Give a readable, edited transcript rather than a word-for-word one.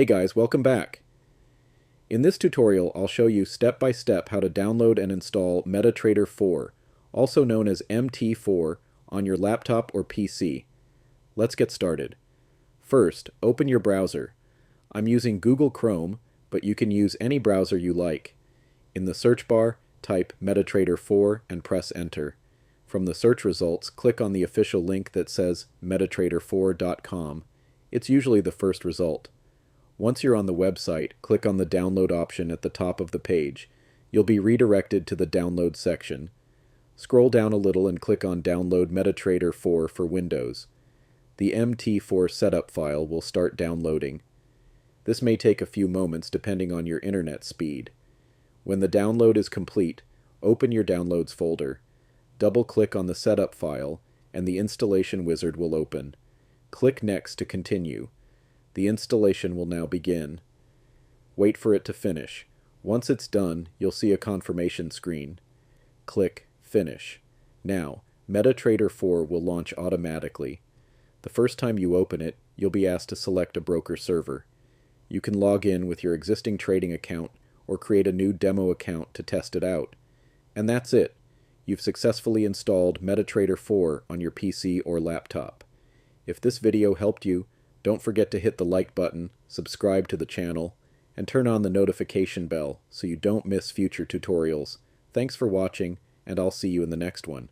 Hey guys, welcome back. In this tutorial, I'll show you step by step how to download and install MetaTrader 4, also known as MT4, on your laptop or PC. Let's get started. First, open your browser. I'm using Google Chrome, but you can use any browser you like. In the search bar, type MetaTrader 4 and press enter. From the search results, click on the official link that says metatrader4.com. It's usually the first result. Once you're on the website, click on the download option at the top of the page. You'll be redirected to the download section. Scroll down a little and click on Download MetaTrader 4 for Windows. The MT4 setup file will start downloading. This may take a few moments depending on your internet speed. When the download is complete, open your Downloads folder. Double-click on the setup file, and the installation wizard will open. Click Next to continue. The installation will now begin. Wait for it to finish. Once it's done, you'll see a confirmation screen. Click Finish. Now, MetaTrader 4 will launch automatically. The first time you open it, you'll be asked to select a broker server. You can log in with your existing trading account or create a new demo account to test it out. And that's it. You've successfully installed MetaTrader 4 on your PC or laptop. If this video helped you, don't forget to hit the like button, subscribe to the channel, and turn on the notification bell so you don't miss future tutorials. Thanks for watching, and I'll see you in the next one.